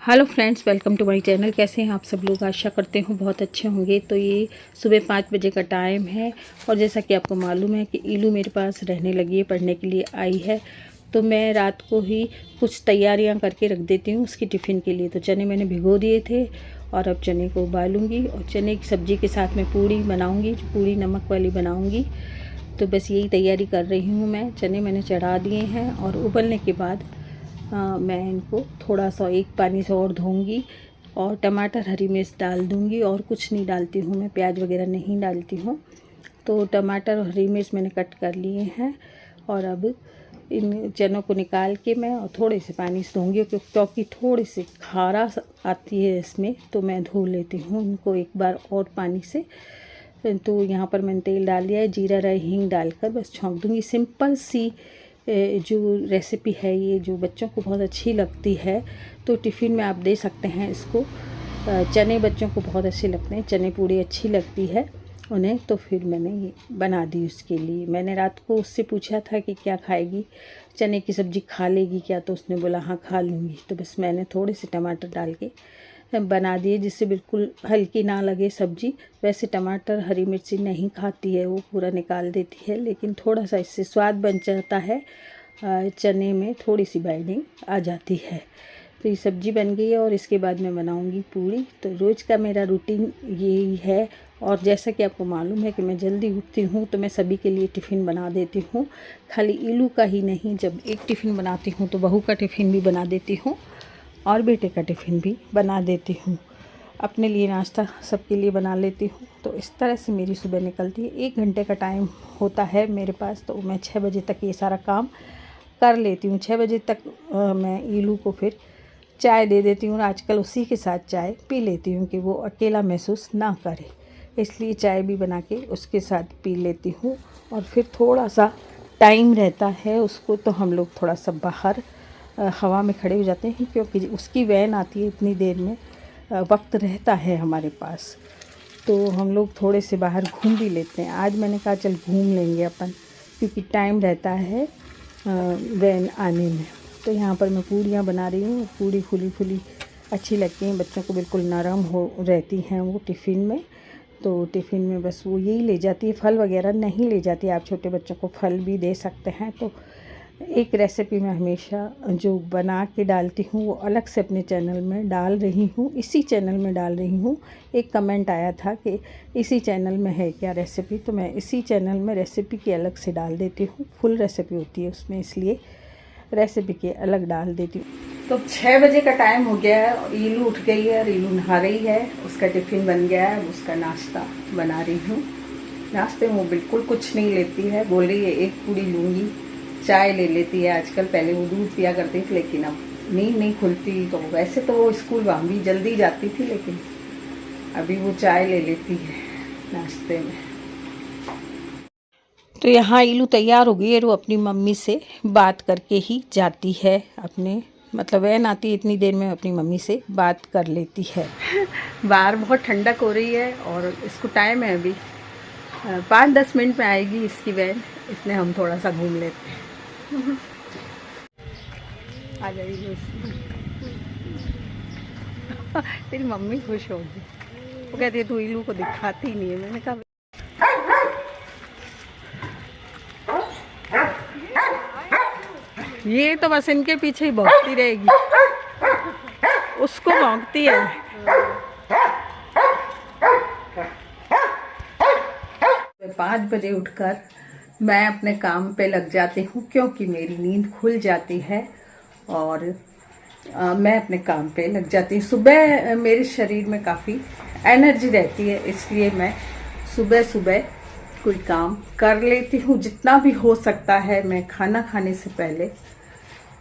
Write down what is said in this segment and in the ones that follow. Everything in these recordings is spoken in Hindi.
Hello friends, welcome to my channel. कैसे हैं आप सब लोग? आशा करते हूँ बहुत अच्छे होंगे। तो ये सुबह 5 बजे का टाइम है और जैसा कि आपको मालूम है कि ईलू मेरे पास रहने लगी है, पढ़ने के लिए आई है। तो मैं रात को ही कुछ तैयारियां करके रख देती हूँ उसकी टिफ़िन के लिए। तो चने मैंने भिगो दिए थे और अब चने को उबालूँगी और चने की सब्ज़ी के साथ में पूड़ी बनाऊँगी, जो पूड़ी नमक वाली बनाऊँगी। तो बस यही तैयारी कर रही हूँ मैं। चने मैंने चढ़ा दिए हैं और उबलने के बाद मैं इनको थोड़ा सा एक पानी से और धोऊंगी और टमाटर हरी मिर्च डाल दूंगी और कुछ नहीं डालती हूँ मैं, प्याज वगैरह नहीं डालती हूँ। तो टमाटर और हरी मिर्च मैंने कट कर लिए हैं और अब इन चनों को निकाल के मैं और थोड़े से पानी से धोऊंगी, क्योंकि थोड़ी सी खारा आती है इसमें, तो मैं धो लेती हूँ इनको एक बार और पानी से। तो यहाँ पर मैंने तेल डाल दिया है, जीरा राई हींग डालकर बस छौंक दूँगी। सिंपल सी जो रेसिपी है ये, जो बच्चों को बहुत अच्छी लगती है, तो टिफ़िन में आप दे सकते हैं इसको। चने बच्चों को बहुत अच्छे लगते हैं, चने पूड़ी अच्छी लगती है उन्हें। तो फिर मैंने ये बना दी उसके लिए। मैंने रात को उससे पूछा था कि क्या खाएगी, चने की सब्ज़ी खा लेगी क्या, तो उसने बोला हाँ खा लूँगी। तो बस मैंने थोड़े से टमाटर डाल के बना दिए, जिससे बिल्कुल हल्की ना लगे सब्ज़ी। वैसे टमाटर हरी मिर्ची नहीं खाती है, वो पूरा निकाल देती है, लेकिन थोड़ा सा इससे स्वाद बन जाता है, चने में थोड़ी सी बाइंडिंग आ जाती है। तो ये सब्ज़ी बन गई है और इसके बाद मैं बनाऊंगी पूड़ी। तो रोज़ का मेरा रूटीन यही है। और जैसा कि आपको मालूम है कि मैं जल्दी उठती हूँ, तो मैं सभी के लिए टिफ़िन बना देती हूँ। खाली ईलू का ही नहीं, जब एक टिफ़िन बनाती हूँ तो बहू का टिफ़िन भी बना देती हूँ और बेटे का टिफ़िन भी बना देती हूँ। अपने लिए नाश्ता सबके लिए बना लेती हूँ। तो इस तरह से मेरी सुबह निकलती है। 1 घंटे का टाइम होता है मेरे पास, तो मैं 6 बजे तक ये सारा काम कर लेती हूँ। 6 बजे तक मैं ईलू को फिर चाय दे देती हूँ। आजकल उसी के साथ चाय पी लेती हूँ कि वो अकेला महसूस ना करे, इसलिए चाय भी बना के उसके साथ पी लेती हूँ। और फिर थोड़ा सा टाइम रहता है उसको, तो हम लोग थोड़ा सा बाहर हवा में खड़े हो जाते हैं, क्योंकि उसकी वैन आती है इतनी देर में, वक्त रहता है हमारे पास। तो हम लोग थोड़े से बाहर घूम भी लेते हैं। आज मैंने कहा चल घूम लेंगे अपन, क्योंकि टाइम रहता है वैन आने में। तो यहाँ पर मैं पूड़ियाँ बना रही हूँ। पूड़ी फुली फुली अच्छी लगती हैं बच्चों को, बिल्कुल नरम हो रहती हैं वो टिफ़िन में। तो टिफ़िन में बस वो यही ले जाती है, फल वगैरह नहीं ले जाती। आप छोटे बच्चों को फल भी दे सकते हैं। तो एक रेसिपी मैं हमेशा जो बना के डालती हूँ वो अलग से अपने चैनल में डाल रही हूँ, इसी चैनल में डाल रही हूँ। एक कमेंट आया था कि इसी चैनल में है क्या रेसिपी, तो मैं इसी चैनल में रेसिपी की अलग से डाल देती हूँ। फुल रेसिपी होती है उसमें, इसलिए रेसिपी के अलग डाल देती हूँ। तो 6 बजे का टाइम हो गया है और ईलू उठ गई है और ईलू नहा रही है। उसका टिफ़िन बन गया है, उसका नाश्ता बना रही हूँ। नाश्ते में वो बिल्कुल कुछ नहीं लेती है, बोल रही है एक पूड़ी लूँगी। चाय ले लेती है आजकल, पहले वो दूध पिया करती थी, लेकिन अब नींद नहीं खुलती। तो वैसे तो वो स्कूल वहाँ भी जल्दी जाती थी, लेकिन अभी वो चाय ले लेती है नाश्ते में। तो यहाँ ईलू तैयार हो गई है, वो अपनी मम्मी से बात करके ही जाती है अपने, मतलब वैन आती है इतनी देर में अपनी मम्मी से बात कर लेती है। बाहर बहुत ठंडक हो रही है और इसको टाइम है अभी 5-10 मिनट में आएगी इसकी वैन, इसलिए हम थोड़ा सा घूम लेते हैं। आ जाएगी तेरी मम्मी खुश होगी, वो कहती है तू ईलू को दिखाती नहीं है। मैंने कहा ये तो बस इनके पीछे ही भौंकती रहेगी, उसको भौंकती है। 5 बजे उठकर मैं अपने काम पे लग जाती हूँ, क्योंकि मेरी नींद खुल जाती है और मैं अपने काम पे लग जाती हूँ। सुबह मेरे शरीर में काफ़ी एनर्जी रहती है, इसलिए मैं सुबह सुबह कोई काम कर लेती हूँ। जितना भी हो सकता है मैं खाना खाने से पहले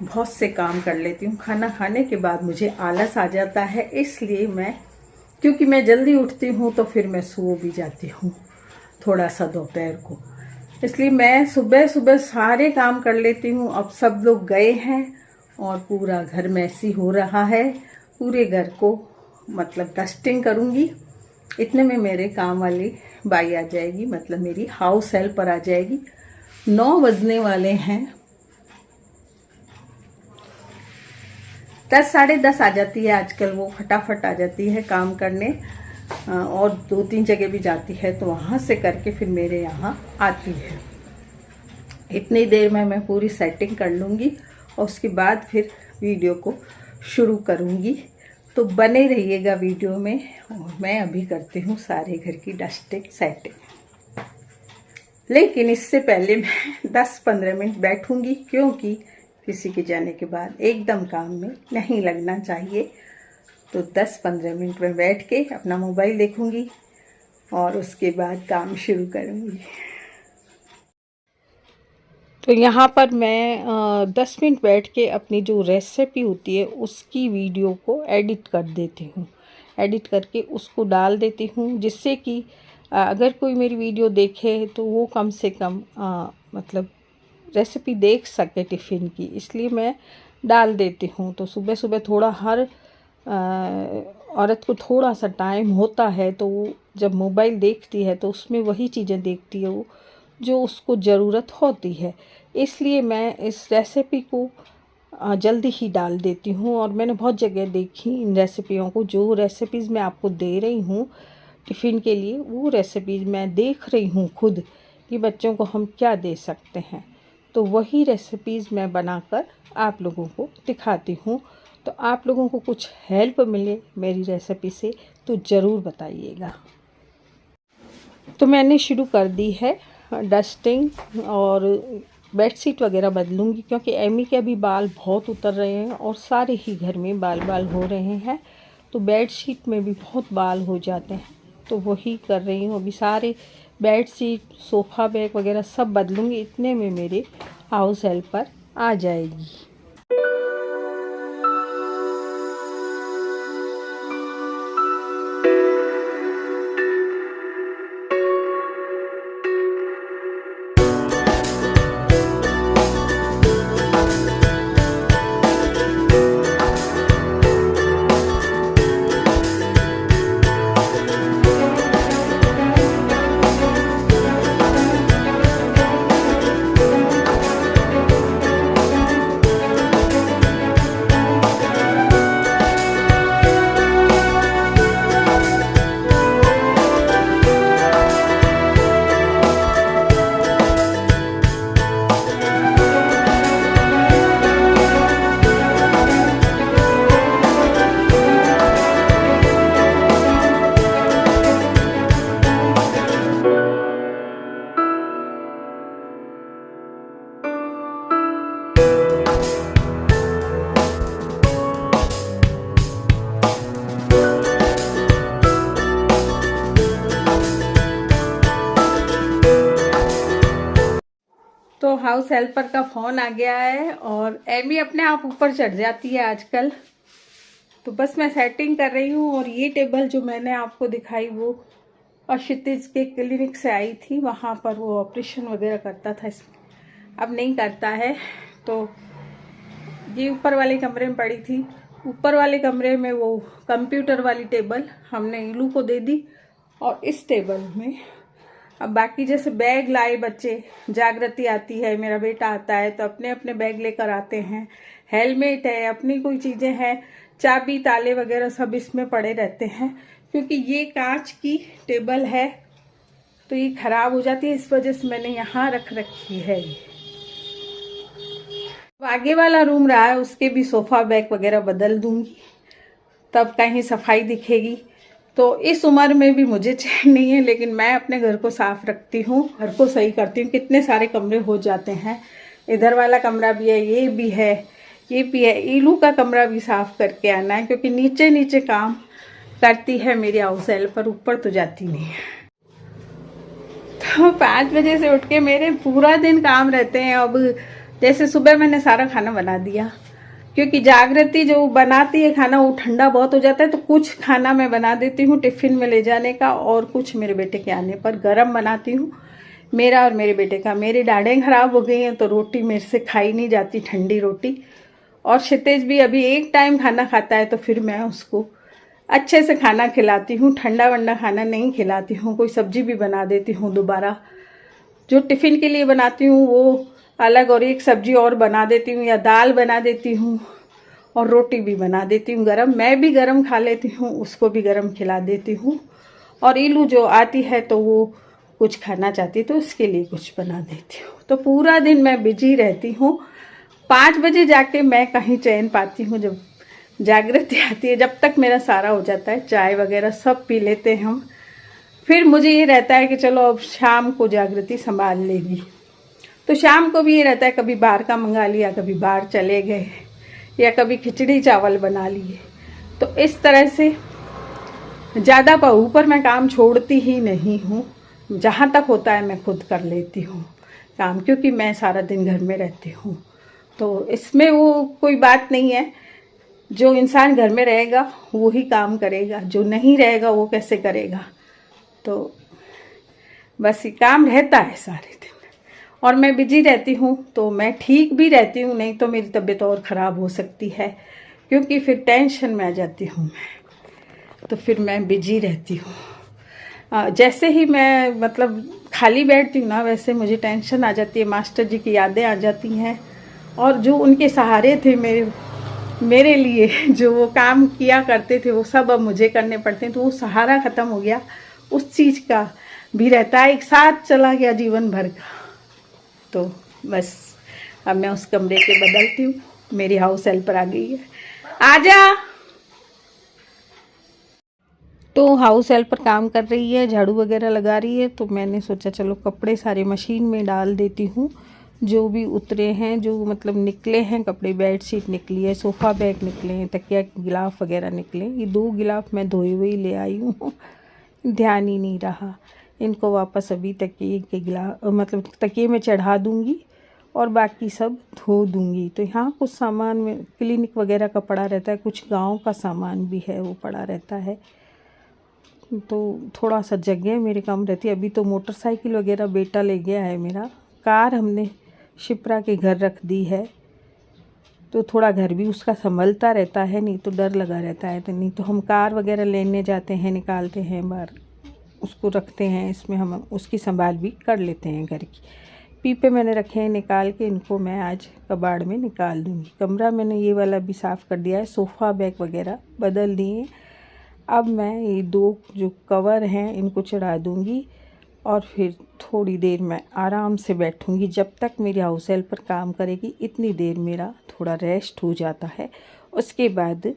बहुत से काम कर लेती हूँ। खाना खाने के बाद मुझे आलस आ जाता है, इसलिए क्योंकि मैं जल्दी उठती हूँ तो फिर मैं सो भी जाती हूँ थोड़ा सा दोपहर को, इसलिए मैं सुबह सुबह सारे काम कर लेती हूँ। अब सब लोग गए हैं और पूरा घर मैसी हो रहा है। पूरे घर को मतलब डस्टिंग करूँगी, इतने में मेरे काम वाली बाई आ जाएगी, मतलब मेरी हाउस हेल्पर आ जाएगी। 9 बजने वाले हैं 10 साढ़े 10 आ जाती है आजकल, वो फटाफट आ जाती है काम करने, और 2-3 जगह भी जाती है, तो वहाँ से करके फिर मेरे यहाँ आती है। इतनी देर में मैं पूरी सेटिंग कर लूँगी और उसके बाद फिर वीडियो को शुरू करूँगी। तो बने रहिएगा वीडियो में। और मैं अभी करती हूँ सारे घर की डस्टिंग सेटिंग, लेकिन इससे पहले मैं 10-15 मिनट बैठूँगी, क्योंकि किसी के जाने के बाद एकदम काम में नहीं लगना चाहिए। तो 10-15 मिनट में बैठ के अपना मोबाइल देखूँगी और उसके बाद काम शुरू करूँगी। तो यहाँ पर मैं 10 मिनट बैठ के अपनी जो रेसिपी होती है उसकी वीडियो को एडिट कर देती हूँ। एडिट करके उसको डाल देती हूँ, जिससे कि अगर कोई मेरी वीडियो देखे तो वो कम से कम मतलब रेसिपी देख सके टिफ़िन की, इसलिए मैं डाल देती हूँ। तो सुबह सुबह थोड़ा हर औरत को थोड़ा सा टाइम होता है, तो वो जब मोबाइल देखती है तो उसमें वही चीज़ें देखती है वो जो उसको ज़रूरत होती है। इसलिए मैं इस रेसिपी को जल्दी ही डाल देती हूँ। और मैंने बहुत जगह देखी इन रेसिपियों को, जो रेसिपीज़ मैं आपको दे रही हूँ टिफ़िन के लिए, वो रेसिपीज़ मैं देख रही हूँ खुद कि बच्चों को हम क्या दे सकते हैं। तो वही रेसिपीज़ मैं बनाकर आप लोगों को दिखाती हूँ। तो आप लोगों को कुछ हेल्प मिले मेरी रेसिपी से तो ज़रूर बताइएगा। तो मैंने शुरू कर दी है डस्टिंग और बेडशीट वगैरह बदलूँगी, क्योंकि एमी के अभी बाल बहुत उतर रहे हैं और सारे ही घर में बाल हो रहे हैं। तो बेडशीट में भी बहुत बाल हो जाते हैं, तो वही कर रही हूँ अभी। सारे बेडशीट, सोफ़ा बैग वगैरह सब बदलूँगी, इतने में मेरे हाउस हेल्पर आ जाएगी। तो हाउस हेल्पर का फ़ोन आ गया है और एमी अपने आप ऊपर चढ़ जाती है आजकल। तो बस मैं सेटिंग कर रही हूँ। और ये टेबल जो मैंने आपको दिखाई वो क्षितिज के क्लिनिक से आई थी, वहाँ पर वो ऑपरेशन वगैरह करता था, इसमें अब नहीं करता है। तो ये ऊपर वाले कमरे में पड़ी थी। ऊपर वाले कमरे में वो कंप्यूटर वाली टेबल हमने इलू को दे दी। और इस टेबल में अब बाकी जैसे बैग लाए बच्चे, जागृति आती है, मेरा बेटा आता है, तो अपने अपने बैग लेकर आते हैं। हेलमेट है, अपनी कोई चीज़ें हैं, चाबी ताले वगैरह सब इसमें पड़े रहते हैं। क्योंकि ये कांच की टेबल है तो ये खराब हो जाती है, इस वजह से मैंने यहाँ रख रखी है। आगे वाला रूम रहा है, उसके भी सोफ़ा बैग वगैरह बदल दूंगी, तब कहीं सफाई दिखेगी। तो इस उम्र में भी मुझे चैन नहीं है, लेकिन मैं अपने घर को साफ रखती हूँ, घर को सही करती हूँ। कितने सारे कमरे हो जाते हैं, इधर वाला कमरा भी है, ये भी है, ये भी है। ईलू का कमरा भी साफ करके आना है, क्योंकि नीचे नीचे काम करती है मेरी हाउस हेल्पर, ऊपर तो जाती नहीं है। तो 5 बजे से उठ के मेरे पूरा दिन काम रहते हैं। अब जैसे सुबह मैंने सारा खाना बना दिया, क्योंकि जागृति जो बनाती है खाना वो ठंडा बहुत हो जाता है, तो कुछ खाना मैं बना देती हूँ टिफ़िन में ले जाने का, और कुछ मेरे बेटे के आने पर गरम बनाती हूँ, मेरा और मेरे बेटे का। मेरी दाढ़ें खराब हो गई हैं तो रोटी मेरे से खाई नहीं जाती, ठंडी रोटी। और क्षितिज भी अभी एक टाइम खाना खाता है, तो फिर मैं उसको अच्छे से खाना खिलाती हूँ, ठंडा वंडा खाना नहीं खिलाती हूँ। कोई सब्जी भी बना देती हूँ दोबारा, जो टिफ़िन के लिए बनाती हूँ वो अलग, और एक सब्जी और बना देती हूँ, या दाल बना देती हूँ और रोटी भी बना देती हूँ गरम। मैं भी गरम खा लेती हूँ, उसको भी गरम खिला देती हूँ। और इलू जो आती है तो वो कुछ खाना चाहती है तो उसके लिए कुछ बना देती हूँ। तो पूरा दिन मैं बिजी रहती हूँ। 5 बजे जाके मैं कहीं चैन पाती हूँ, जब जागृति आती है। जब तक मेरा सारा हो जाता है, चाय वगैरह सब पी लेते हैं हम, फिर मुझे ये रहता है कि चलो अब शाम को जागृति संभाल लेगी। तो शाम को भी ये रहता है, कभी बाहर का मंगा लिया, कभी बाहर चले गए, या कभी खिचड़ी चावल बना लिए। तो इस तरह से ज़्यादा बहू पर मैं काम छोड़ती ही नहीं हूँ। जहाँ तक होता है मैं खुद कर लेती हूँ काम, क्योंकि मैं सारा दिन घर में रहती हूँ। तो इसमें वो कोई बात नहीं है, जो इंसान घर में रहेगा वो ही काम करेगा, जो नहीं रहेगा वो कैसे करेगा। तो बस ये काम रहता है सारे दिन, और मैं बिजी रहती हूँ तो मैं ठीक भी रहती हूँ, नहीं तो मेरी तबीयत और ख़राब हो सकती है, क्योंकि फिर टेंशन में आ जाती हूँ मैं। तो फिर मैं बिजी रहती हूँ। जैसे ही मैं मतलब खाली बैठती हूँ ना, वैसे मुझे टेंशन आ जाती है, मास्टर जी की यादें आ जाती हैं, और जो उनके सहारे थे मेरे लिए, जो वो काम किया करते थे, वो सब अब मुझे करने पड़ते हैं। तो वो सहारा ख़त्म हो गया, उस चीज़ का भी रहता है, एक साथ चला गया जीवन भर का। तो बस अब मैं उस कमरे के बदलती हूँ। मेरी हाउस हेल्पर आ गई है, आजा। तो हाउस हेल्पर काम कर रही है, झाड़ू वगैरह लगा रही है। तो मैंने सोचा चलो कपड़े सारे मशीन में डाल देती हूँ, जो भी उतरे हैं, जो मतलब निकले हैं कपड़े, बेडशीट निकली है, सोफ़ा बैग निकले हैं, तकिया गिलाफ वगैरह निकले। ये 2 गिलाफ मैं धोए हुए ही ले आई हूँ, ध्यान ही नहीं रहा। इनको वापस अभी तकिए के गिलाफ मतलब तकिए में चढ़ा दूँगी और बाकी सब धो दूँगी। तो यहाँ कुछ सामान में क्लिनिक वगैरह का पड़ा रहता है, कुछ गाँव का सामान भी है वो पड़ा रहता है। तो थोड़ा सा जगह मेरे कम रहती है। अभी तो मोटरसाइकिल वगैरह बेटा ले गया है मेरा, कार हमने शिप्रा के घर रख दी है। तो थोड़ा घर भी उसका संभलता रहता है, नहीं तो डर लगा रहता है। तो नहीं तो हम कार वगैरह लेने जाते हैं, निकालते हैं बाहर, उसको रखते हैं, इसमें हम उसकी संभाल भी कर लेते हैं घर की। पीपे मैंने रखे हैं निकाल के, इनको मैं आज कबाड़ में निकाल दूँगी। कमरा मैंने ये वाला भी साफ़ कर दिया है, सोफ़ा बैग वगैरह बदल दिए। अब मैं ये 2 जो कवर हैं इनको चढ़ा दूँगी, और फिर थोड़ी देर मैं आराम से बैठूँगी। जब तक मेरी हाउस हेल्पर काम करेगी, इतनी देर मेरा थोड़ा रेस्ट हो जाता है। उसके बाद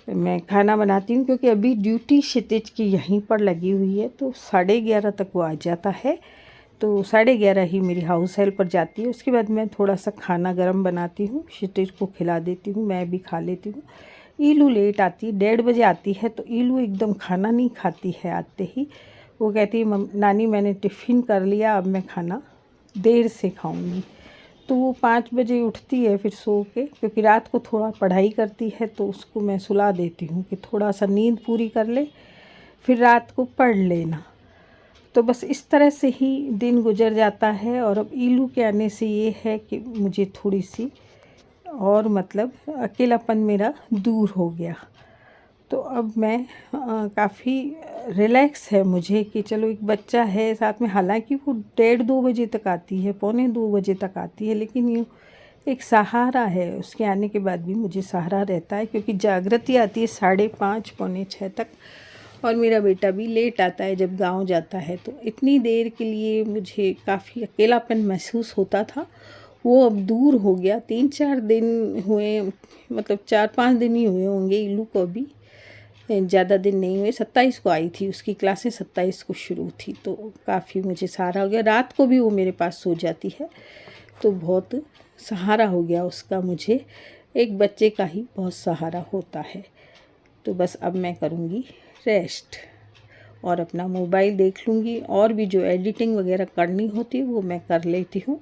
मैं खाना बनाती हूँ, क्योंकि अभी ड्यूटी क्षितिज की यहीं पर लगी हुई है। तो 11:30 तक वो आ जाता है, तो 11:30 ही मेरी हाउस हेल्पर जाती है। उसके बाद मैं थोड़ा सा खाना गरम बनाती हूँ, क्षितिज को खिला देती हूँ, मैं भी खा लेती हूँ। ईलू लेट आती है, 1:30 बजे आती है। तो ईलू एकदम खाना नहीं खाती है आते ही। वो कहती है नानी मैंने टिफ़िन कर लिया, अब मैं खाना देर से खाऊंगी। तो वो 5 बजे उठती है फिर सो के, क्योंकि रात को थोड़ा पढ़ाई करती है, तो उसको मैं सुला देती हूँ कि थोड़ा सा नींद पूरी कर ले, फिर रात को पढ़ लेना। तो बस इस तरह से ही दिन गुजर जाता है। और अब ईलू के आने से ये है कि मुझे थोड़ी सी और मतलब अकेलापन मेरा दूर हो गया। तो अब मैं काफ़ी रिलैक्स है मुझे कि चलो एक बच्चा है साथ में। हालांकि वो 1:30-2 बजे तक आती है, 1:45-2 बजे तक आती है, लेकिन ये एक सहारा है। उसके आने के बाद भी मुझे सहारा रहता है, क्योंकि जागृति आती है 5:30 5:45 तक, और मेरा बेटा भी लेट आता है जब गांव जाता है। तो इतनी देर के लिए मुझे काफ़ी अकेलापन महसूस होता था, वो अब दूर हो गया। 3-4 दिन हुए, मतलब 4-5 दिन ही हुए होंगे इलू को, अभी ज़्यादा दिन नहीं हुए। 27 को आई थी, उसकी क्लासें 27 को शुरू थी। तो काफ़ी मुझे सहारा हो गया। रात को भी वो मेरे पास सो जाती है, तो बहुत सहारा हो गया उसका मुझे। एक बच्चे का ही बहुत सहारा होता है। तो बस अब मैं करूँगी रेस्ट और अपना मोबाइल देख लूँगी, और भी जो एडिटिंग वगैरह करनी होती है वो मैं कर लेती हूँ।